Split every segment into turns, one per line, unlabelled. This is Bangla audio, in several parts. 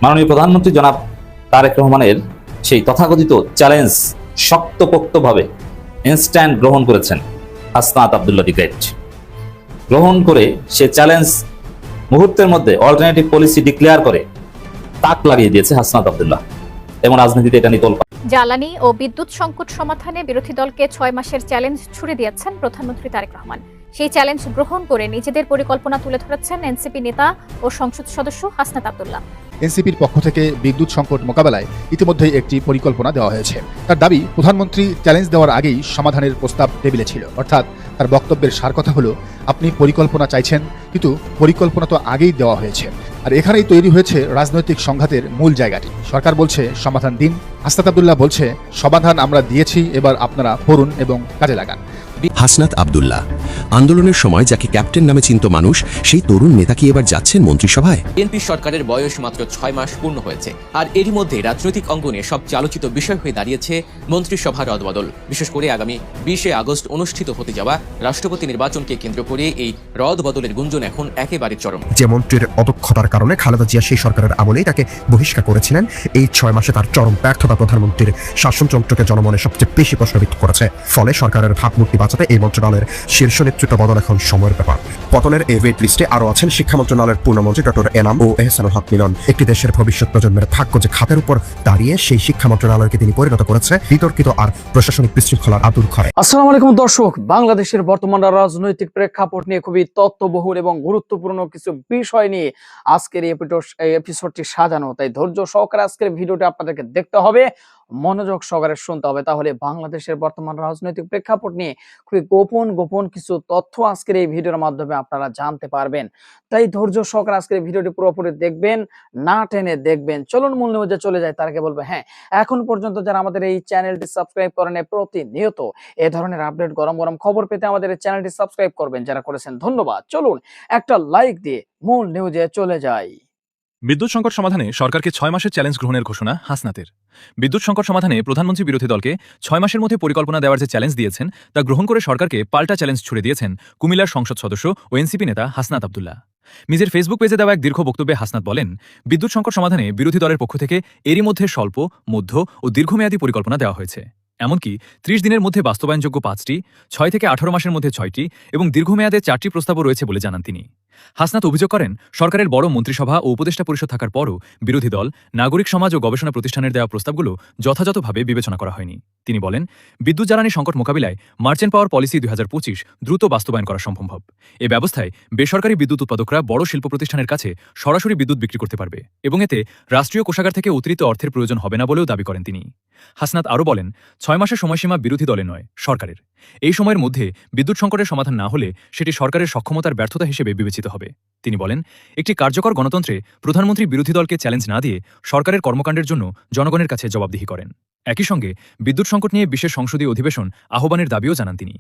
মাননীয় প্রধানমন্ত্রী জনাব তারেক রহমানের সেই তথাকথিত চ্যালেঞ্জ শক্তপোক্তভাবে ইনস্ট্যান্ট গ্রহণ করেছেন হাসনাত আব্দুল্লাহ দি গ্রেট। গ্রহণ করে সে চ্যালেঞ্জ মুহূর্তের মধ্যে অল্টারনেটিভ পলিসি ডিক্লেয়ার করে তাক লাগিয়ে দিয়েছে হাসনাত আব্দুল্লাহ, এবং রাজনীতিতে এটা নিয়ে তোলপাড়।
জ্বালানি ও বিদ্যুৎ সংকট সমাধানে বিরোধী দলকে 6 মাসের চ্যালেঞ্জ ছুড়ে দিয়েছেন প্রধানমন্ত্রী তারেক রহমান। সেই চ্যালেঞ্জ গ্রহণ করে নিজেদের পরিকল্পনা তুলে ধরেছেন এনসিপি নেতা ও সংসদ সদস্য হাসনাত আব্দুল্লাহ।
এনসিপির পক্ষ থেকে বিদ্যুৎ সংকট মোকাবেলায় ইতিমধ্যেই একটি পরিকল্পনা দেওয়া হয়েছে। তার দাবি, প্রধানমন্ত্রী চ্যালেঞ্জ দেওয়ার আগেই সমাধানের প্রস্তাব টেবিলে ছিল। অর্থাৎ তার বক্তব্যের সার কথা হলো, আপনি পরিকল্পনা চাইছেন, কিন্তু পরিকল্পনা তো আগেই দেওয়া হয়েছে। আর এখানেই তৈরি হয়েছে রাজনৈতিক সংঘাতের মূল জায়গাটি। সরকার বলছে সমাধান দিন, হাসনাত আব্দুল্লাহ বলছে সমাধান আমরা দিয়েছি, এবার আপনারা পড়ুন এবং কাজে লাগান।
হাসনাত আব্দুল্লাহ আন্দোলনের সময় যাকে ক্যাপ্টেন নামে চিনত মানুষ, সেই তরুণ নেতা কি এবার যাচ্ছেন মন্ত্রিসভায়?
বিএনপি সরকারের বয়স মাত্র 6 মাস পূর্ণ হয়েছে, আর এরই মধ্যে রাজনৈতিক অঙ্গনে সবচেয়ে আলোচিত বিষয় হয়ে দাঁড়িয়েছে মন্ত্রিসভার রদবদল। বিশেষ করে আগামী 20 আগস্ট অনুষ্ঠিত হতে যাওয়া রাষ্ট্রপতি নির্বাচনকে কেন্দ্র করে এই রদবদলের গুঞ্জন এখন একেবারে চরম।
যে মন্ত্রীর অদক্ষতার কারণে খালেদা জিয়া সেই সরকারের আমলেই তাকে বহিষ্কার করেছিলেন, এই 6 মাসে তার চরম ব্যর্থতা প্রধানমন্ত্রীর শাসনযন্ত্রকে জনমনে সবচেয়ে বেশি প্রশ্নবিদ্ধ করেছে। ফলে সরকারের ভাবমূর্তি বাঁচাতে এই মন্ত্রণালয়ের শীর্ষ নেতৃত্ব বদল এখন সময়ের ব্যাপার। পতনের এই ওয়েট লিস্টে আরও আছেন শিক্ষা মন্ত্রণালয়ের পূর্ণমন্ত্রী ডক্টর এনাম ও এহসানুল হক মিলন। একটি দেশের ভবিষ্যৎ প্রজন্মের ভাগ্য যে খাতের উপর দাঁড়িয়ে, সেই শিক্ষা মন্ত্রণালয়কে তিনি পরিণত করেছে বিতর্কিত আর প্রশাসনিক বিশৃঙ্খলার আতুর ঘরে।
আসসালামু আলাইকুম দর্শক, বাংলাদেশের বর্তমান রাজনৈতিক প্রেক্ষাপট নিয়ে খুবই তথ্যবহুল এবং গুরুত্বপূর্ণ কিছু বিষয় নিয়ে আজকের এই এপিসোডটি সাজানো। তাই ধৈর্য সহকারে আজকের ভিডিওটি আপনাদেরকে দেখতে হবে, মনোযোগ সহকারে শুনতে হবে, তাহলে বাংলাদেশের বর্তমান রাজনৈতিক প্রেক্ষাপট নিয়ে খুবই গোপন কিছু তথ্য আজকের এই ভিডিওর মাধ্যমে আপনারা জানতে পারবেন। তাই ধৈর্য সহকারে আজকের ভিডিওটি পুরোপুরি দেখবেন, না টেনে দেখবেন। চলুন মূল নিউজে চলে যায়। তার আগে বলবো, হ্যাঁ, এখন পর্যন্ত যারা আমাদের এই চ্যানেলটি সাবস্ক্রাইব করেন, প্রতিনিয়ত এ ধরনের আপডেট গরম খবর পেতে আমাদের এই চ্যানেলটি সাবস্ক্রাইব করবেন। যারা করেছেন ধন্যবাদ। চলুন একটা লাইক দিয়ে মূল নিউজে চলে যাই।
বিদ্যুৎ সংকট সমাধানে সরকারকে 6 মাসের চ্যালেঞ্জ গ্রহণের ঘোষণা হাসনাতের। বিদ্যুৎ সংকট সমাধানে প্রধানমন্ত্রী বিরোধী দলকে 6 মাসের মধ্যে পরিকল্পনা দেওয়ার যে চ্যালেঞ্জ দিয়েছেন, তা গ্রহণ করে সরকারকে পাল্টা চ্যালেঞ্জ ছুড়ে দিয়েছেন কুমিল্লার সংসদ সদস্য ও এনসিপি নেতা হাসনাত আব্দুল্লাহ। নিজের ফেসবুক পেজে দেওয়া এক দীর্ঘ বক্তব্যে হাসনাত বলেন, বিদ্যুৎ সংকট সমাধানে বিরোধী দলের পক্ষ থেকে এরই মধ্যে স্বল্প, মধ্য ও দীর্ঘমেয়াদী পরিকল্পনা দেওয়া হয়েছে। এমনকি 30 দিনের মধ্যে বাস্তবায়নযোগ্য 5টি, 6 থেকে 18 মাসের মধ্যে 6টি এবং দীর্ঘমেয়াদে 4টি প্রস্তাবও রয়েছে বলে জানান তিনি। হাসনাত অভিযোগ করেন, সরকারের বড় মন্ত্রিসভা ও উপদেষ্টা পরিষদ থাকার পরও বিরোধী দল, নাগরিক সমাজ ও গবেষণা প্রতিষ্ঠানের দেওয়া প্রস্তাবগুলো যথাযথভাবে বিবেচনা করা হয়নি। তিনি বলেন, বিদ্যুৎ জ্বালানি সংকট মোকাবিলায় মার্চেন্ট পাওয়ার পলিসি 2025 দ্রুত বাস্তবায়ন করা সম্ভব। এ ব্যবস্থায় বেসরকারি বিদ্যুৎ উৎপাদকরা বড় শিল্প প্রতিষ্ঠানের কাছে সরাসরি বিদ্যুৎ বিক্রি করতে পারবে এবং এতে রাষ্ট্রীয় কোষাগার থেকে অতিরিক্ত অর্থের প্রয়োজন হবে না বলেও দাবি করেন তিনি। হাসনাত আরও বলেন, 6 মাসের সময়সীমা বিরোধী দলের নয়, সরকারের। এই সময়ের মধ্যে বিদ্যুৎ সংকটের সমাধান না হলে সেটি সরকারের সক্ষমতার ব্যর্থতা হিসেবে বিবেচিত হবে। তিনি বলেন, একটি কার্যকর গণতন্ত্রে প্রধানমন্ত্রী বিরোধী দলকে চ্যালেঞ্জ না দিয়ে সরকারের কর্মকাণ্ডের জন্য জনগণের কাছে জবাবদিহি করেন। একই সঙ্গে বিদ্যুৎ সংকট নিয়ে বিশেষ সংসদীয় অধিবেশন আহ্বানের দাবিও জানান তিনি।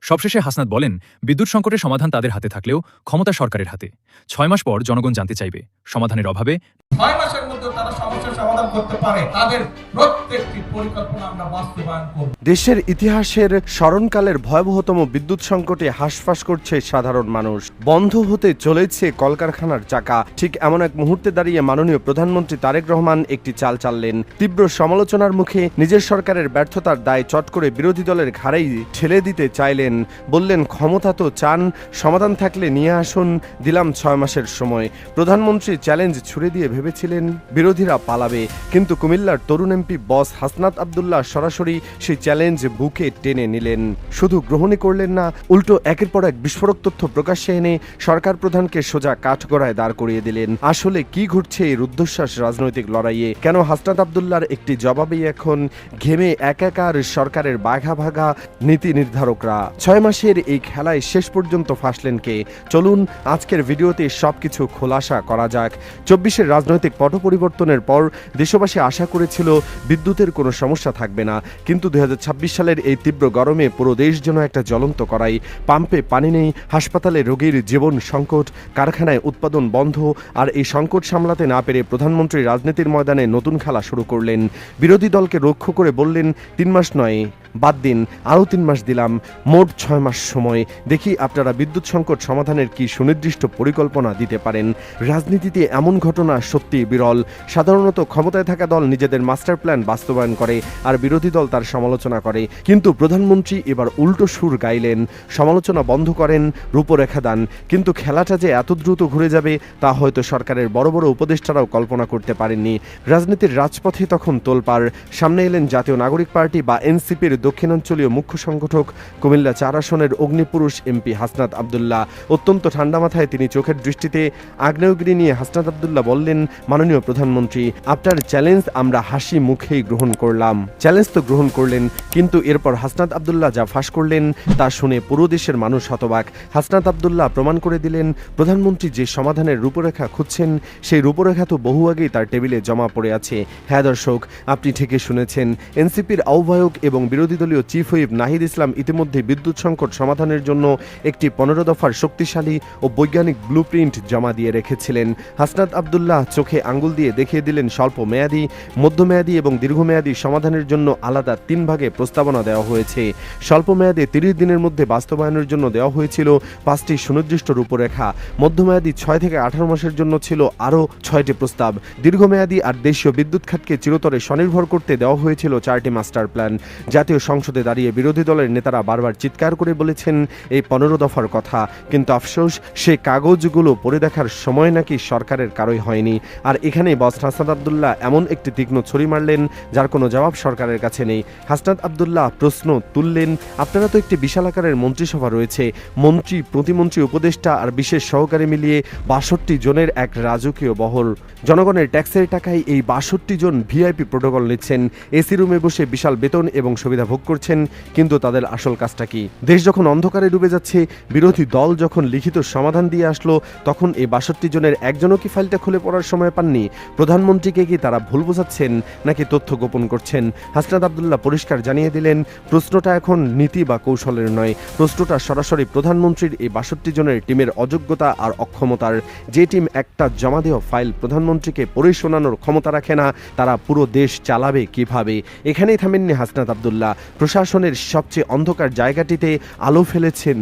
সবশেষে হাসনাত বলেন, বিদ্যুৎ সংকটের সমাধান তাদের হাতে থাকলেও ক্ষমতা সরকারের হাতে। 6 মাস পর জনগণ জানতে চাইবে সমাধানের অভাবে
6 মাসের মধ্যে তারা সমস্যার সমাধান করতে পারে, তাদের প্রত্যেকটি পরিকল্পনা আমরা বাস্তবায়ন করব।
দেশের ইতিহাসের স্মরণকালের ভয়াবহতম বিদ্যুৎ সংকটে হাঁসফাঁস করছে সাধারণ মানুষ। বন্ধ হতে চলেছে কলকারখানার চাকা। ঠিক এমন এক মুহূর্তে দাঁড়িয়ে মাননীয় প্রধানমন্ত্রী তারেক রহমান একটি চাল চাললেন। তীব্র সমালোচনার মুখে নিজের সরকারের ব্যর্থতার দায় চট করে বিরোধী দলের ঘাড়েই ঠেলে দিতে চাইলেন। বললেন, ক্ষমতা তো চান, সমাধান থাকলে নিয়ে আসুন, দিলাম 6 মাসের সময়। প্রধানমন্ত্রী চ্যালেঞ্জ ছুড়ে দিয়ে ভেবেছিলেন বিরোধীরা পালাবে, কিন্তু কুমিল্লার তরুণ এমপি বস হাসনাত আব্দুল্লাহ সরাসরি সেই চ্যালেঞ্জ বুকে টেনে নিলেন। শুধু গ্রহণই করলেন না, উল্টো একের পর এক বিস্ফোরক তথ্য প্রকাশ্যে এনে সরকার প্রধানকে সোজা কাঠগড়ায় দাঁড় করিয়ে দিলেন। আসলে কি ঘটছে এই রুদ্ধশ্বাস রাজনৈতিক লড়াইয়ে? কেন হাসনাত আব্দুল্লাহর একটি জবাবেই এখন ঘেমে একাকার সরকারের বাঘা ভাগা নীতি নির্ধারকরা? 6 মাসের এই খেলায় শেষ পর্যন্ত ফাঁসলেন কে? চলুন আজকের ভিডিওতে সবকিছু খোলাসা করা যাক। 24-এর রাজনৈতিক পট পরিবর্তনের পর দেশবাসী আশা করেছিল বিদ্যুতের কোনো সমস্যা থাকবে না, কিন্তু 2026 সালের এই তীব্র গরমে পুরো দেশ যেন একটা জ্বলন্ত কড়াই। পাম্পে পানি নেই, হাসপাতালে রোগীর জীবন সংকট, কারখানায় উৎপাদন বন্ধ। আর এই সংকট সামলাতে না পেরে প্রধানমন্ত্রী রাজনীতির ময়দানে নতুন খেলা শুরু করলেন। বিরোধী দলকে লক্ষ্য করে বললেন, 3 মাস নয়, বাদ দিন, আরও 3 মাস দিলাম, মোট 6 মাস সময়। দেখি আপনারা বিদ্যুৎ সংকট সমাধানের কি সুনির্দিষ্ট পরিকল্পনা দিতে পারেন। রাজনীতিতে এমন ঘটনা সত্যি বিরল। সাধারণত ক্ষমতায় থাকা দল নিজেদের মাস্টার প্ল্যান বাস্তবায়ন করে আর বিরোধী দল তার সমালোচনা করে, কিন্তু প্রধানমন্ত্রী এবার উল্টো সুর গাইলেন। সমালোচনা বন্ধ করেন, রূপরেখা দান। কিন্তু খেলাটা যে এত দ্রুত ঘুরে যাবে তা হয়তো সরকারের বড় বড় উপদেষ্টারাও কল্পনা করতে পারেননি। রাজনীতির রাজপথে তখন তোলপাড়। সামনে এলেন জাতীয় নাগরিক পার্টি বা এনসিপির দক্ষিণাঞ্চলীয় মুখ্য সংগঠক, কুমিল্লা 4 আসনের অগ্নিপুরুষ এমপি হাসনাত আব্দুল্লাহ। অত্যন্ত ঠান্ডা মাথায় তিনি চোখের দৃষ্টিতে আগ্নেয়গিরি নিয়ে হাসনাত আব্দুল্লাহ বললেন, মাননীয় প্রধানমন্ত্রী, আপনার চ্যালেঞ্জ আমরা হাসি মুখেই গ্রহণ করলাম। চ্যালেঞ্জ তো গ্রহণ করলেন, কিন্তু এরপর হাসনাত আব্দুল্লাহ যা ফাঁস করলেন তা শুনে পুরো দেশের মানুষ হতবাক। হাসনাত আব্দুল্লাহ প্রমাণ করে দিলেন, প্রধানমন্ত্রী যে সমাধানের রূপরেখা খুঁজছেন সেই রূপরেখা তো বহু আগেই তার টেবিলে জমা পড়ে আছে। হ্যাঁ দর্শক, আপনি ঠিকই শুনেছেন। এনসিপির আহ্বায়ক এবং বিরোধী দলীয় চিফ হুইপ নাহিদ ইসলাম ইতিমধ্যে বিদ্যুৎ সংকট সমাধানের জন্য একটি 15 দফার শক্তিশালী ও বৈজ্ঞানিক ব্লুপ্রিন্ট জমা দিয়ে রেখেছিলেন। হাসনাত আব্দুল্লাহ চোখে আঙ্গুল দিয়ে দেখিয়ে দিলেন স্বল্প মেয়াদী, মধ্যমেয়াদী এবং দীর্ঘমেয়াদী সমাধানের জন্য আলাদা 3 ভাগে প্রস্তাবনা দেওয়া হয়েছে। স্বল্প মেয়াদে 30 দিনের মধ্যে বাস্তবায়নের জন্য দেওয়া হয়েছিল 5টি সুনির্দিষ্ট রূপরেখা। মধ্যমেয়াদী 6 থেকে 18 মাসের জন্য ছিল আরও 6টি প্রস্তাব। দীর্ঘমেয়াদী আর দেশীয় বিদ্যুৎ খাতকে চিরতরে স্বনির্ভর করতে দেওয়া হয়েছিল 4টি মাস্টার প্ল্যান। জাতীয় সংসদে দাঁড়িয়ে বিরোধী দলের নেতারা বারবার চিৎকার করে বলেছেন এই 15 দফার কথা, কিন্তু আফসোস সেই কাগজগুলো পড়ে দেখার সময় নাকি সরকারের কারোই হয়নি। আর এখানেই বস হাসনাত আব্দুল্লাহ এমন একটি তীক্ষ্ণ ছুরি মারলেন যার কোনো জবাব সরকারের কাছে নেই। হাসনাত আব্দুল্লাহ প্রশ্ন তুললেন, আপনারা তো একটি বিশাল আকারের মন্ত্রিসভা রয়েছে, মন্ত্রী, প্রতিমন্ত্রী, উপদেষ্টা আর বিশেষ সহকারী মিলিয়ে 62 জনের এক রাজকীয় বহর। জনগণের ট্যাক্সের টাকায় এই 62 জন ভিআইপি প্রোটোকল নিচ্ছেন, এসি রুমে বসে বিশাল বেতন এবং সুবিধা ভোগ করছেন, কিন্তু তাদের আসল কাজটা কি? দেশ যখন অন্ধকারে ডুবে যাচ্ছে, বিরোধী দল যখন লিখিত সমাধান দিয়ে আসলো, তখন এই 62 জনের একজনও কি ফাইলটা খুলে পড়ার সময় পাননি? প্রধানমন্ত্রীকে কি তারা ভুল বোঝাচ্ছেন নাকি তথ্য গোপন করছেন? হাসনাত আব্দুল্লাহ পরিষ্কার জানিয়ে দিলেন, প্রশ্নটা এখন নীতি বা কৌশলের নয়, প্রশ্নটা সরাসরি প্রধানমন্ত্রীর এই 62 জনের টিমের অযোগ্যতা আর অক্ষমতার। যে টিম একটা জমা দেওয়া ফাইল প্রধানমন্ত্রীকে পড়ে শোনানোর ক্ষমতা রাখে না, তারা পুরো দেশ চালাবে কিভাবে? এখানেই থামেননি হাসনাত আব্দুল্লাহ। প্রশাসনের সবচেয়ে অন্ধকার জায়গাটিতে আলো ফেলেছেন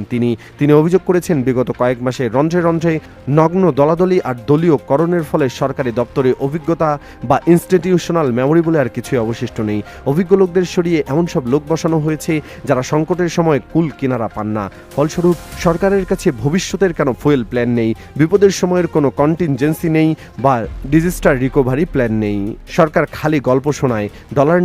তিনি অভিযোগ করেছেন, বিগত কয়েক মাসে রন্ধ্রে রন্ধ্রে নগ্ন দলাদলি আর দলীয় করণের ফলে সরকারি দপ্তরে অভিজ্ঞতা বা ইনস্টিটিউশনাল মেমোরি বলে আর কিছুই অবশিষ্ট নেই। অভিজ্ঞ লোকদের সরিয়ে এমন সব লোক বসানো হয়েছে যারা সংকটের সময় কুল কিনারা পান না। ফলস্বরূপ সরকারের কাছে ভবিষ্যতের কেন ফুয়েল প্ল্যান নেই, বিপদের সময়ের কোনো কন্টিনজেন্সি নেই বা ডিজাস্টার রিকভারি প্ল্যান নেই। সরকার খালি গল্প শোনায়, ডলার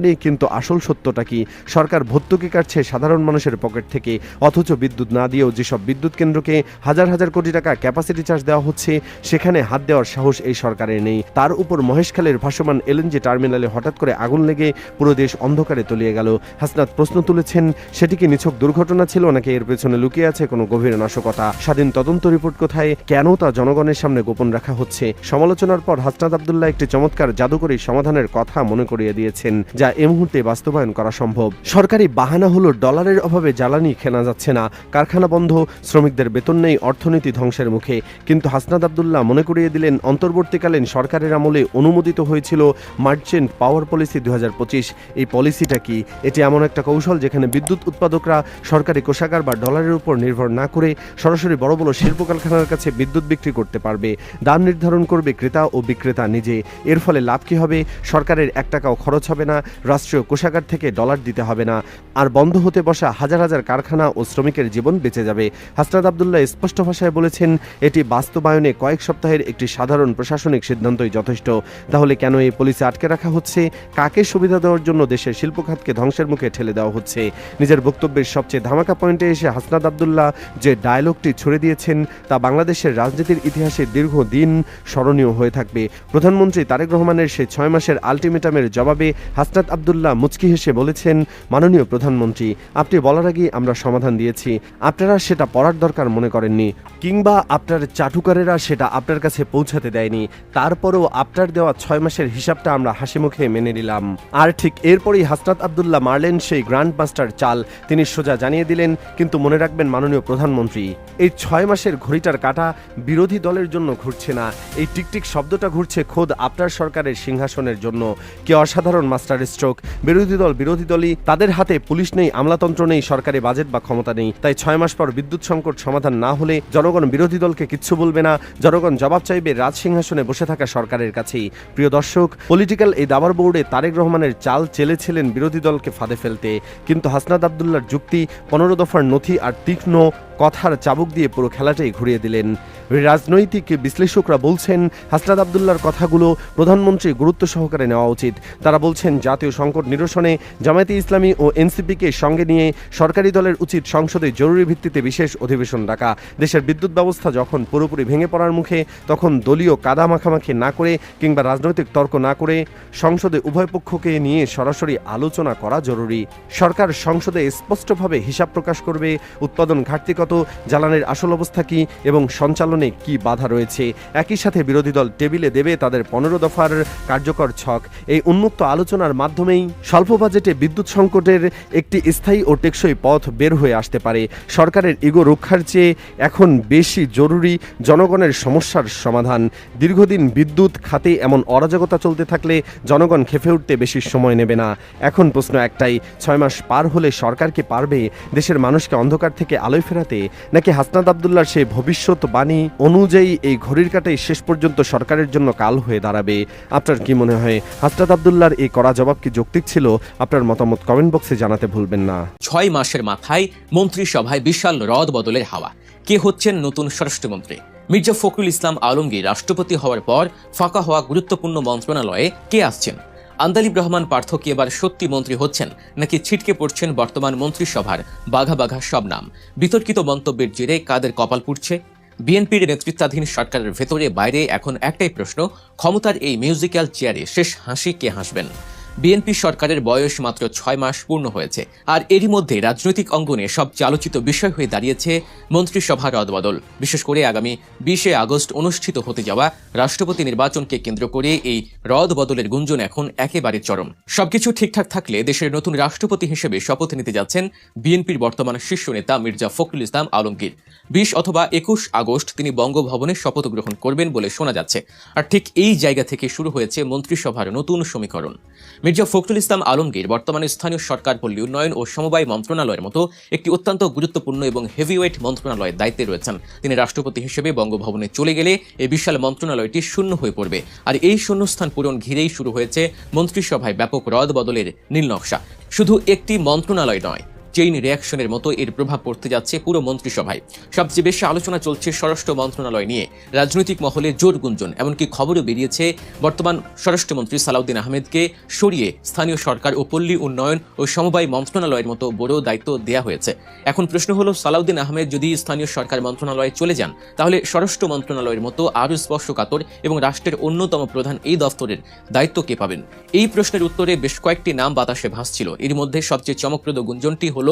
নেই, কিন্তু আসল সত্যটা কি? সরকার ভর্তুকি কাটছে সাধারণ মানুষের পকেট থেকে, অথচ বিদ্যুৎ না দিয়েও যেসব বিদ্যুৎ কেন্দ্রকে হাজার হাজার কোটি টাকা ক্যাপাসিটি চার্জ দেওয়া হচ্ছে, সেখানে হাত দেওয়ার সাহস এই সরকারের নেই। তার উপর মহেশখালীর ভাসমান এলএনজি টার্মিনালে হঠাৎ করে আগুন লেগে পুরো দেশ অন্ধকারে তলিয়ে গেল। হাসনাত প্রশ্ন তুলেছেন, সেটি কি নিছক দুর্ঘটনা ছিল নাকি এর পেছনে লুকিয়ে আছে কোনো গভীর নাশকতা? স্বাধীন তদন্ত রিপোর্ট কোথায়? কেন তা জনগণের সামনে গোপন রাখা হচ্ছে? সমালোচনার পর হাসনাত আব্দুল্লাহ একটি চমৎকার জাদুকরী সমাধানের কথা মনে করিয়ে দিয়েছেন, যা এই মুহূর্তে বাস্তবায়ন করা সম্ভব। সরকারি বাহানা হলো ডলারের অভাবে জ্বালানি কেনা যাচ্ছে না, কারখানা বন্ধ, শ্রমিকদের বেতন নেই, অর্থনীতি ধ্বংসের মুখে। কিন্তু হাসনাত আব্দুল্লাহ মনে করিয়ে দিলেন, অন্তর্বর্তীকালীন সরকারের আমলে অনুমোদিত হয়েছিল মার্চেন্ট পাওয়ার পলিসি 2025। এই পলিসিটা কি? এটি এমন একটা কৌশল যেখানে বিদ্যুৎ উৎপাদকরা সরকারি কোষাগার বা ডলারের উপর নির্ভর না করে সরাসরি বড় বড় শিল্প কারখানার কাছে বিদ্যুৎ বিক্রি করতে পারবে। দাম নির্ধারণ করবে ক্রেতা ও বিক্রেতা নিজে। এর ফলে লাভ কি হবে? সরকারের 1 টাকাও খরচ হবে না, রাষ্ট্রীয় কোষাগার থেকে ডলার দিতে হবে না, আর বন্ধ হতে বসা হাজার হাজার কারখানা ও শ্রমিকের জীবন বেঁচে যাবে। হাসনাত আব্দুল্লাহ স্পষ্ট ভাষায় বলেছেন, এটি বাস্তবায়নে কয়েক সপ্তাহের একটি সাধারণ প্রশাসনিক সিদ্ধান্তই যথেষ্ট। তাহলে কেন এই পলিসি আটকে রাখা হচ্ছে? কাকে সুবিধা দেওয়ার জন্য দেশের শিল্প খাতকে ধ্বংসের মুখে ঠেলে দেওয়া হচ্ছে? নিজের বক্তব্যের সবচেয়ে ধামাকা পয়েন্টে এসে হাসনাত আব্দুল্লাহ যে ডায়লগটি ছুড়ে দিয়েছেন তা বাংলাদেশের রাজনীতির ইতিহাসে দীর্ঘদিন স্মরণীয় হয়ে থাকবে। প্রধানমন্ত্রী তারেক রহমানের সেই 6 মাসের আলটিমেটামের জবাবে হাসনাত আব্দুল্লাহ মুচকি হেসে বলেছেন, মাননীয় প্রধানমন্ত্রী, আপনি বলার আগেই আমরা সমাধান দিয়েছি, আপনারা সেটা পড়ার দরকার মনে করেননি, কিংবা আপনার চাটুকারেরা সেটা আপনার কাছে পৌঁছাতে দেয়নি। তারপরেও আপনার দেওয়া 6 মাসের হিসাবটা আমরা হাসি মুখে মেনে নিলাম। আর ঠিক এরপরই হাসনাত আব্দুল্লাহ মারলেন সেই গ্র্যান্ড মাস্টার চাল। তিনি সোজা জানিয়ে দিলেন, কিন্তু মনে রাখবেন মাননীয় প্রধানমন্ত্রী, এই 6 মাসের ঘড়িটার কাঁটা বিরোধী দলের জন্য ঘুরছে না, এই টিকটিক শব্দটা ঘুরছে খোদ আপনার সরকারের সিংহাসনের জন্য। কি অসাধারণ মাস্টার স্ট্রোক! বিরোধী দলই তাদের হাতে পুলিশ নেই, আমলাতন্ত্র নেই, সরকারি বাজেট বা ক্ষমতা নেই। তাই 6 মাস পর বিদ্যুৎ সংকট সমাধান না হলে জনগণ বিরোধী দলকে কিচ্ছু বলবে না, জনগণ জবাব চাইবে রাজসিংহাসনে বসে থাকা সরকারের কাছেই। প্রিয় দর্শক, পলিটিক্যাল এই দাবার বোর্ডে তারেক রহমানের চাল চেলেছিলেন বিরোধী দলকে ফাঁদে ফেলতে, কিন্তু হাসনাত আব্দুল্লাহর যুক্তি, 15 দফার নথি আর তীক্ষ্ণ কথার চাবুক দিয়ে পুরো খেলাটাই ঘুরিয়ে দিলেন। রাজনৈতিক বিশ্লেষকরা বলছেন হাসনাত আব্দুল্লাহর কথাগুলো প্রধানমন্ত্রী গুরুত্ব সহকারে নেওয়া উচিত। তারা বলছেন জাতীয় সংকট নিরসনে জামায়াতে ইসলামী ও এনসিপিকে সঙ্গে নিয়ে সরকারি দলের উচিত সংসদে জরুরি ভিত্তিতে বিশেষ অধিবেশন ডাকা। দেশের বিদ্যুৎ ব্যবস্থা যখন পুরোপুরি ভেঙে পড়ার মুখে, তখন দলীয় কাদা মাখামাখি না করে কিংবা রাজনৈতিক তর্ক না করে সংসদে উভয় পক্ষকে নিয়ে সরাসরি আলোচনা করা জরুরি। সরকার সংসদে স্পষ্টভাবে হিসাব প্রকাশ করবে উৎপাদন ঘাটতি কত, জ্বালানির আসল অবস্থা কি এবং সঞ্চালনে কি বাধা রয়েছে। একই সাথে বিরোধী দল টেবিলে দেবে তাদের 15 দফার কার্যকর ছক। এই উন্মুক্ত আলোচনার মাধ্যমেই স্বল্প বাজেটে বিদ্যুৎ সংকটের একটি স্থায়ী ও টেকসই পথ বের হয়ে আসতে পারে। সরকারের ইগো রক্ষার চেয়ে এখন বেশি জরুরি জনগণের সমস্যার সমাধান। দীর্ঘদিন বিদ্যুৎ খাতে এমন অরাজকতা চলতে থাকলে জনগণ খেপে উঠতে বেশি সময় নেবে না। এখন প্রশ্ন একটাই, 6 মাস পার হলে সরকার কি পারবে দেশের মানুষকে অন্ধকার থেকে আলোয় ফেরাতে, নাকি হাসনাত আব্দুল্লাহর সেই ভবিষ্যৎবাণী অনুযায়ী এই ঘড়ির কাঁটাই শেষ পর্যন্ত সরকারের জন্য কাল হয়ে দাঁড়াবে? আপনার কি মনে হয়, হাসনাত আব্দুল্লাহর এই কড়া জবাব কি যৌক্তিক ছিল? আপনার মতামত কমেন্ট বক্সে জানাতে ভুলবেন না।
6 মাসের মাথায় মন্ত্রিসভায় বিশাল রদ বদলের হাওয়া। কে হচ্ছেন নতুন স্বরাষ্ট্রমন্ত্রী? মির্জা ফখরুল ইসলাম আলমগীর রাষ্ট্রপতি হওয়ার পর ফাঁকা হওয়া গুরুত্বপূর্ণ মন্ত্রণালয়ে কে আসছেন? আন্দালিব রহমান পার্থ কি এবার সত্যি মন্ত্রী হচ্ছেন, নাকি ছিটকে পড়ছেন বর্তমান মন্ত্রিসভার বাঘা বাঘা সব নাম? বিতর্কিত মন্তব্যের জেরে কাদের কপাল পুড়ছে? বিএনপির নেতৃত্বাধীন সরকারের ভেতরে বাইরে এখন একটাই প্রশ্ন, ক্ষমতার এই মিউজিক্যাল চেয়ারে শেষ হাসি কে হাসবেন? বিএনপি সরকারের বয়স মাত্র 6 মাস পূর্ণ হয়েছে, আর এরই মধ্যে রাজনৈতিক অঙ্গনে সবচেয়ে আলোচিত বিষয় হয়ে দাঁড়িয়েছে মন্ত্রিসভার রদবদল। বিশেষ করে আগামী 20 আগস্ট অনুষ্ঠিত হতে যাওয়া রাষ্ট্রপতি নির্বাচনকে কেন্দ্র করে এই রদবদলের গুঞ্জন এখন একেবারে চরম। সবকিছু ঠিকঠাক থাকলে দেশের নতুন রাষ্ট্রপতি হিসেবে শপথ নিতে যাচ্ছেন বিএনপির বর্তমান শীর্ষ নেতা মির্জা ফখরুল ইসলাম আলমগীর। 20 অথবা 21 আগস্ট তিনি বঙ্গভবনে শপথ গ্রহণ করবেন বলে শোনা যাচ্ছে। আর ঠিক এই জায়গা থেকে শুরু হয়েছে মন্ত্রিসভার নতুন সমীকরণ। মির্জা ফখরুল ইসলাম আলমগীর বর্তমানে স্থানীয় সরকার, পল্লী উন্নয়ন ও সমবায় মন্ত্রণালয়ের মতো একটি অত্যন্ত গুরুত্বপূর্ণ এবং হেভিওয়েট মন্ত্রণালয়ের দায়িত্বে রয়েছেন। তিনি রাষ্ট্রপতি হিসেবে বঙ্গভবনে চলে গেলে এই বিশাল মন্ত্রণালয়টি শূন্য হয়ে পড়বে। আর এই শূন্যস্থান পূরণ ঘিরেই শুরু হয়েছে মন্ত্রিসভায় ব্যাপক রদ বদলের নীলনকশা। শুধু একটি মন্ত্রণালয় নয়, চেইন রিয়াকশনের মতো এর প্রভাব পড়তে যাচ্ছে পুরো মন্ত্রিসভায়। সবচেয়ে বেশি আলোচনা চলছে স্বরাষ্ট্র মন্ত্রণালয় নিয়ে। রাজনৈতিক মহলে জোর গুঞ্জন, এমনকি খবরও বেরিয়েছে বর্তমান স্বরাষ্ট্রমন্ত্রী সালাউদ্দিন আহমেদকে সরিয়ে স্থানীয় সরকার ও পল্লী উন্নয়ন ও সমবায় মন্ত্রণালয়ের মতো বড় দায়িত্ব দেওয়া হয়েছে। এখন প্রশ্ন হলো, সালাউদ্দিন আহমেদ যদি স্থানীয় সরকার মন্ত্রণালয়ে চলে যান, তাহলে স্বরাষ্ট্র মন্ত্রণালয়ের মতো আরও স্পর্শকাতর এবং রাষ্ট্রের অন্যতম প্রধান এই দফতরের দায়িত্ব কে পাবেন? এই প্রশ্নের উত্তরে বেশ কয়েকটি নাম বাতাসে ভাসছিল। এর মধ্যে সবচেয়ে চমকপ্রদ গুঞ্জনটি হলো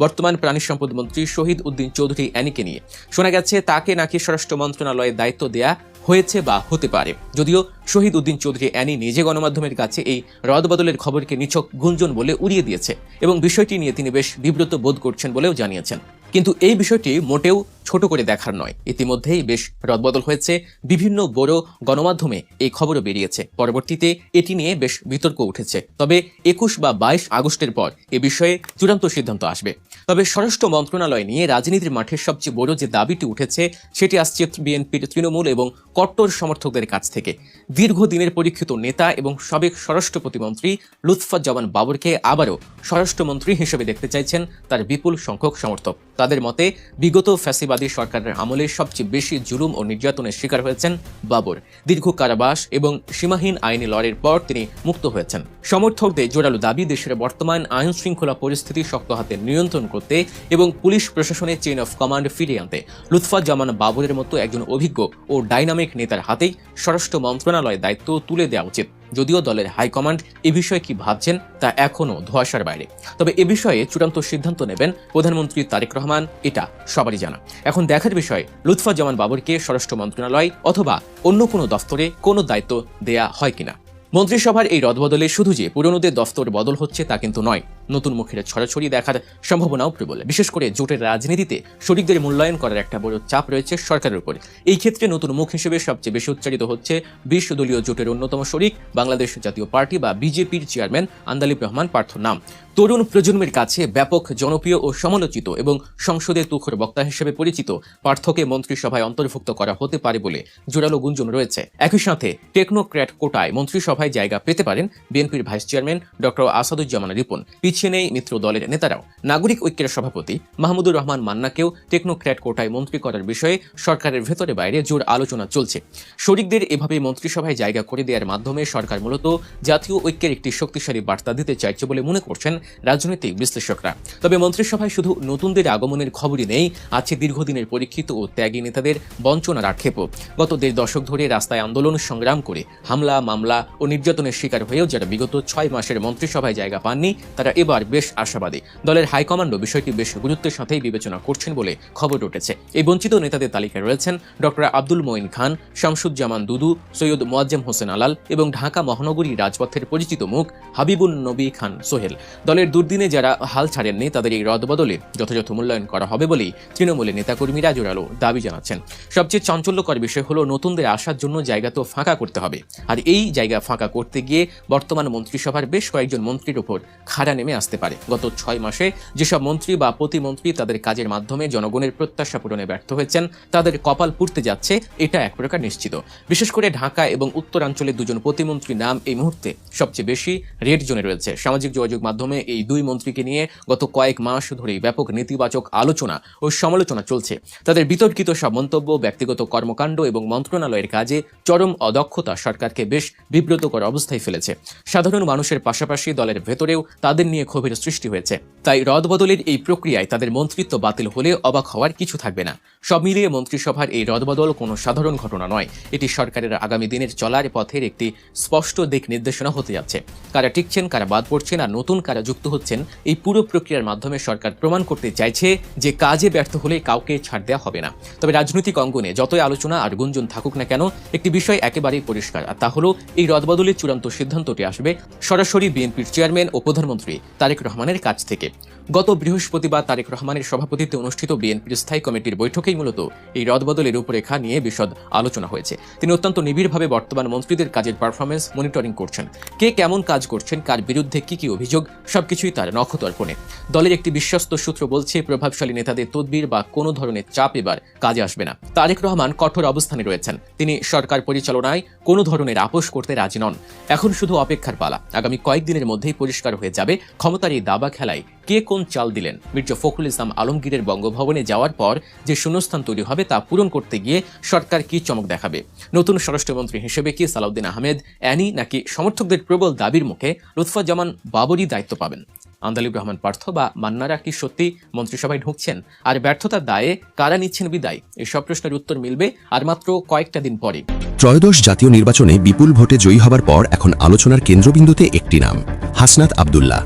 বর্তমান প্রাণী সম্পদ মন্ত্রী শহীদ উদ্দিন চৌধুরী অ্যানিকে নিয়ে। শোনা গেছে তাকে নাকি স্বরাষ্ট্র মন্ত্রণালয়ের দায়িত্ব দেয়া হয়েছে বা হতে পারে। যদিও শহীদ উদ্দিন চৌধুরী অ্যানি নিজে গণমাধ্যমের কাছে এই রদবদলের খবরকে নিছক গুঞ্জন বলে উড়িয়ে দিয়েছে এবং বিষয়টি নিয়ে তিনি বেশ বিব্রত বোধ করছেন বলেও জানিয়েছেন। কিন্তু এই বিষয়টি মোটেও ছোট করে দেখার নয়। ইতিমধ্যেই বেশ রদবদল হয়েছে, বিভিন্ন বড় গণমাধ্যমে এই খবরও বেরিয়েছে। পরবর্তীতে এটি নিয়ে বেশ বিতর্ক উঠেছে। তবে 21 বা 22 আগস্টের পর এ বিষয়ে চূড়ান্ত সিদ্ধান্ত আসবে। তবে স্বরাষ্ট্র মন্ত্রণালয় নিয়ে রাজনীতির মাঠে সবচেয়ে বড় যে দাবিটি উঠেছে, সেটি আসছে বিএনপির তৃণমূল এবং কট্টর সমর্থকদের কাছ থেকে। দীর্ঘদিনের পরীক্ষিত নেতা এবং সাবেক স্বরাষ্ট্র প্রতিমন্ত্রী লুৎফুজ্জামান বাবরকে আবারও স্বরাষ্ট্রমন্ত্রী হিসেবে দেখতে চাইছেন তার বিপুল সংখ্যক সমর্থক। তাদের মতে বিগত ফ্যাসিবাদী সরকারের আমলে সবচেয়ে বেশি জুলুম ও নির্যাতনের শিকার হয়েছেন বাবর। দীর্ঘ কারাবাস এবং সীমাহীন আইনি লড়াইয়ের পর তিনি মুক্ত হয়েছেন। সমর্থকদের জোরালো দাবি, দেশের বর্তমান আইন শৃঙ্খলা পরিস্থিতি শক্ত হাতে নিয়ন্ত্রণ করতে এবং পুলিশ প্রশাসনের চেইন অফ কমান্ড ফিরিয়ে আনতে লুৎফুজ্জামান বাবরের মতো একজন অভিজ্ঞ ও ডাইনামিক নেতার হাতেই স্বরাষ্ট্র মন্ত্রণালয়ের দায়িত্ব তুলে দেওয়া উচিত। যদিও দলের হাইকমান্ড এ বিষয়ে কি ভাবছেন তা এখনও ধোঁয়াশার বাইরে। তবে এ বিষয়ে চূড়ান্ত সিদ্ধান্ত নেবেন প্রধানমন্ত্রী তারেক রহমান, এটা সবারই জানা। এখন দেখার বিষয় লুৎফুজ্জামান বাবরকে স্বরাষ্ট্র মন্ত্রণালয় অথবা অন্য কোনো দফতরে কোনো দায়িত্ব দেয়া হয় কিনা। মন্ত্রিসভার এই রদবদলে শুধু যে পুরনোদের দফতর বদল হচ্ছে তা কিন্তু নয়, নতুন মুখের ছড়াছড়ি দেখার সম্ভাবনাও প্রবল। বিশেষ করে জোটের রাজনীতিতে শরিকদের মূল্যায়ন করার একটা বড় চাপ রয়েছে সরকারের উপর। এই ক্ষেত্রে নতুন মুখ হিসেবে সবচেয়ে বেশি উচ্চারিত হচ্ছে 20 দলীয় জোটের অন্যতম শরিক বাংলাদেশ জাতীয় পার্টি বা বিজেপির চেয়ারম্যান আন্দালিব রহমান পার্থর নাম। তরুণ প্রজন্মের কাছে ব্যাপক জনপ্রিয় ও সমালোচিত এবং সংসদে তুখর বক্তা হিসেবে পরিচিত পার্থকে মন্ত্রিসভায় অন্তর্ভুক্ত করা হতে পারে বলে জোরালো গুঞ্জন রয়েছে। একই সাথে টেকনোক্র্যাট কোটায় মন্ত্রিসভায় জায়গা পেতে পারেন বিএনপির vice chairman doctor Asaduzzaman Ripon. পিছিয়ে নেই মিত্র দলের নেতারাও। নাগরিক ঐক্যের সভাপতি মাহমুদুর রহমান মান্নাকেও টেকনোক্র্যাট কোটায় মন্ত্রী করার বিষয়ে সরকারের ভেতরে বাইরে জোর আলোচনা চলছে। শরিকদের এভাবে মন্ত্রিসভায় জায়গা করে দেওয়ার মাধ্যমে সরকার মূলত জাতীয় ঐক্যের একটি শক্তিশালী বার্তা দিতে চাইছে বলে মনে করছেন রাজনৈতিক বিশ্লেষকরা। তবে মন্ত্রিসভায় শুধু নতুনদের আগমনের খবরই নেই, আছে দীর্ঘদিনের পরীক্ষিত ও ত্যাগী নেতাদের বঞ্চনার আক্ষেপও। গত 1.5 দশক ধরে রাস্তায় আন্দোলন সংগ্রাম করে হামলা, মামলা ও নির্যাতনের শিকার হয়েও যারা বিগত 6 মাসের মন্ত্রিসভায় জায়গা পাননি, তারা এবার বেশ আশাবাদী। দলের হাইকমান্ডও বিষয়টি বেশ গুরুত্বের সাথেই বিবেচনা করছেন বলে খবর উঠেছে। এই বঞ্চিত নেতাদের তালিকায় রয়েছেন ডক্টর আব্দুল মঈন খান, শামসুজ্জামান দুদু, সৈয়দ মোয়াজ্জেম হোসেন আলাল এবং ঢাকা মহানগরী রাজপথের পরিচিত মুখ হাবিবুল নবী খান সোহেল। দলের দুর্দিনে যারা হাল ছাড়েননি তাদের এই রদবদলে যথাযথ মূল্যায়ন করা হবে বলেই তৃণমূলের নেতাকর্মীরা জোরালো দাবি জানাচ্ছেন। সবচেয়ে চাঞ্চল্যকর বিষয় হলো নতুনদের আসার জন্য জায়গা তো ফাঁকা করতে হবে, আর এই জায়গা ফাঁকা করতে গিয়ে বর্তমান মন্ত্রিসভার বেশ কয়েকজন মন্ত্রীর উপর খাড়া নেমে আসতে পারে। গত 6 মাসে যেসব মন্ত্রী বা প্রতিমন্ত্রী তাদের কাজের মাধ্যমে জনগণের প্রত্যাশা পূরণে ব্যর্থ হয়েছেন, তাদের কপাল পুড়তে যাচ্ছে, এটা এক প্রকার নিশ্চিত। বিশেষ করে ঢাকা এবং উত্তরাঞ্চলের 2 জন প্রতিমন্ত্রীর নাম এই মুহূর্তে সবচেয়ে বেশি রেড জোনে রয়েছে। সামাজিক যোগাযোগ মাধ্যমে এই 2 মন্ত্রীকে নিয়ে গত কয়েক মাস ধরেই ব্যাপক নেতিবাচক আলোচনা ও সমালোচনা চলছে। তাদের বিতর্কিত সব মন্তব্য, ব্যক্তিগত কর্মকাণ্ড এবং মন্ত্রণালয়ের কাজে চরম অদক্ষতা সরকারকে বেশ বিব্রতকর অবস্থায় ফেলেছে। সাধারণ মানুষের পাশাপাশি দলের ভেতরেও তাদের নিয়ে ক্ষোভের সৃষ্টি হয়েছে। তাই রদবদলের এই প্রক্রিয়ায় তাদের মন্ত্রিত্ব বাতিল হলে অবাক হওয়ার কিছু থাকবে না। সব মিলিয়ে মন্ত্রিসভার এই রদবদল কোনো সাধারণ ঘটনা নয়, এটি সরকারের আগামী দিনের চলার পথের একটি স্পষ্ট দিক নির্দেশনা হতে যাচ্ছে। কারা টিকছেন, কারা বাদ পড়ছেন আর নতুন কারা যুক্ত হচ্ছেন, এই পুরো প্রক্রিয়ার মাধ্যমে সরকার প্রমাণ করতে চাইছে যে কাজে ব্যর্থ হলে কাউকে ছাড় দেওয়া হবে না। তবে রাজনৈতিক অঙ্গনে যতই আলোচনা আর গুঞ্জন থাকুক না কেন, একটি বিষয় একেবারেই পরিষ্কার, আর তা হলো এই রদবদলের চূড়ান্ত সিদ্ধান্তটি আসবে সরাসরি বিএনপির চেয়ারম্যান ও প্রধানমন্ত্রী তারেক রহমানের কাছ থেকে। গত বৃহস্পতিবার তারেক রহমানের সভাপতিত্বে অনুষ্ঠিত বিএনপির স্থায়ী কমিটির বৈঠকেই মূলত এই রদবদলের রূপরেখা নিয়ে বিশদ আলোচনা হয়েছে। তিনি অত্যন্ত নিবিড়ভাবে বর্তমান মন্ত্রীদের কাজের পারফরমেন্স মনিটরিং করছেন। কে কেমন কাজ করছেন, কার বিরুদ্ধে কি অভিযোগ, সবকিছুই তার নখদর্পণে। দলের একটি বিশ্বস্ত সূত্র বলছে, প্রভাবশালী নেতাদের তদবির বা কোনো ধরনের চাপ এবার কাজে আসবে না। তারেক রহমান কঠোর অবস্থানে রয়েছেন। তিনি সরকার পরিচালনায় কোনো ধরনের আপোষ করতে রাজি নন। এখন শুধু অপেক্ষার পালা। আগামী কয়েকদিনের মধ্যেই পরিষ্কার হয়ে যাবে ক্ষমতার এই দাবা খেলায় কে কোন চাল দিলেন। মির্জা ফখরুল ইসলাম আলমগীরের বঙ্গভবনে যাওয়ার পর যে শূন্যস্থান তৈরি হবে তা পূরণ করতে গিয়ে সরকার কি চমক দেখাবে। নতুন স্বরাষ্ট্রমন্ত্রী হিসেবে কি সালাউদ্দিন আহমেদ, অ্যানি, নাকি সমর্থকদের প্রবল দাবির মুখে লুৎফুজ্জামান বাবরই দায়িত্ব পাবেন? আন্দালিব রহমান পার্থ বা মান্নারা কি সত্যি মন্ত্রিসভায় ঢুকছেন? আর ব্যর্থতার দায়ে কারা নিচ্ছেন বিদায়? এসব প্রশ্নের উত্তর মিলবে আর মাত্র কয়েকটা দিন পরে।
ত্রয়োদশ জাতীয় নির্বাচনে বিপুল ভোটে জয়ী হবার পর এখন আলোচনার কেন্দ্রবিন্দুতে একটি নাম, হাসনাত আব্দুল্লাহ।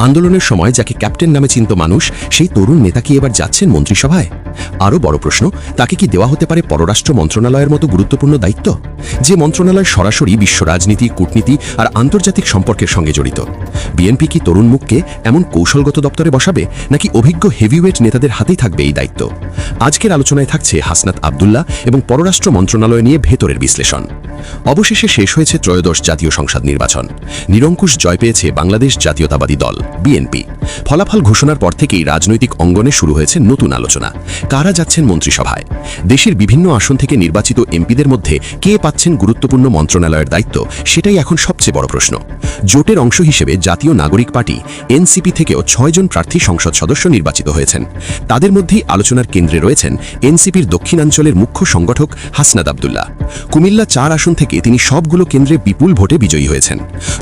আন্দোলনের সময় যাকে ক্যাপ্টেন নামে চিনত মানুষ, সেই তরুণ নেতা কি এবার যাচ্ছেন মন্ত্রিসভায়? আরও বড় প্রশ্ন, তাকে কি দেওয়া হতে পারে পররাষ্ট্র মন্ত্রণালয়ের মতো গুরুত্বপূর্ণ দায়িত্ব, যে মন্ত্রণালয় সরাসরি বিশ্ব রাজনীতি, কূটনীতি আর আন্তর্জাতিক সম্পর্কের সঙ্গে জড়িত? বিএনপি কি তরুণ মুখকে এমন কৌশলগত দপ্তরে বসাবে, নাকি অভিজ্ঞ হেভিওয়েট নেতাদের হাতেই থাকবে এই দায়িত্ব? আজকের আলোচনায় থাকছে হাসনাত আব্দুল্লাহ এবং পররাষ্ট্র মন্ত্রণালয় নিয়ে ভেতরের বিশ্লেষণ। অবশেষে শেষ হয়েছে ত্রয়োদশ জাতীয় সংসদ নির্বাচন। নিরঙ্কুশ জয় পেয়েছে বাংলাদেশ জাতীয়তাবাদী দল বিএনপি। ফলাফল ঘোষণার পর থেকেই রাজনৈতিক অঙ্গনে শুরু হয়েছে নতুন আলোচনা। কারা যাচ্ছেন মন্ত্রিসভায়? দেশের বিভিন্ন আসন থেকে নির্বাচিত এমপিদের মধ্যে কে পাচ্ছেন গুরুত্বপূর্ণ মন্ত্রণালয়ের দায়িত্ব, সেটাই এখন সবচেয়ে বড় প্রশ্ন। জোটের অংশ হিসেবে জাতীয় নাগরিক পার্টি এনসিপি থেকেও 6 জন প্রার্থী সংসদ সদস্য নির্বাচিত হয়েছেন। তাদের মধ্যেই আলোচনার কেন্দ্রে রয়েছেন এনসিপির দক্ষিণাঞ্চলের মুখ্য সংগঠক হাসনাত আব্দুল্লাহ। কুমিল্লা 4 আসন থেকে তিনি সবগুলো কেন্দ্রে বিপুল ভোটে বিজয়ী হয়েছেন।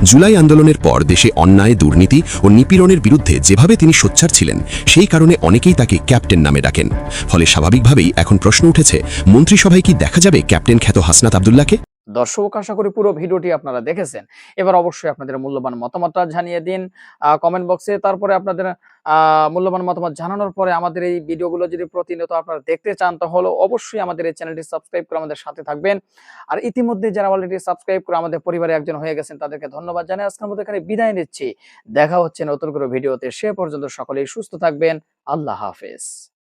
জুলাই আন্দোলনের পর দেশে অন্যায়, দুর্নীতি ও নিপীড়নের বিরুদ্ধে যেভাবে তিনি সোচ্চার ছিলেন, সেই কারণে অনেকেই তাকে ক্যাপ্টেন নামে ডাকেন। ফলে স্বাভাবিকভাবেই এখন প্রশ্ন উঠেছে, মন্ত্রিসভায় কি দেখা যাবে ক্যাপ্টেন খ্যাত হাসনাত আব্দুল্লাহকে?
দর্শক, আশা করি পুরো ভিডিওটি আপনারা দেখেছেন। এবার অবশ্যই আপনাদের মূল্যবান মতামতটা জানিয়ে দিন কমেন্ট বক্সে। তারপরে আপনাদের মূল্যবান মতামত জানানোর পরে আমাদের এই ভিডিওগুলো যদি প্রতিনিয়ত আপনারা দেখতে চান, তাহলে অবশ্যই আমাদের এই চ্যানেলটি সাবস্ক্রাইব করে আমাদের সাথে থাকবেন। আর ইতিমধ্যে যারা অলরেডি সাবস্ক্রাইব করে আমাদের পরিবারে একজন হয়ে গেছেন, তাদেরকে ধন্যবাদ জানাই। আজকের মতো এখানে বিদায় নিচ্ছি। দেখা হচ্ছে নতুন করে ভিডিওতে। সে পর্যন্ত সকলেই সুস্থ থাকবেন। আল্লাহ হাফেজ।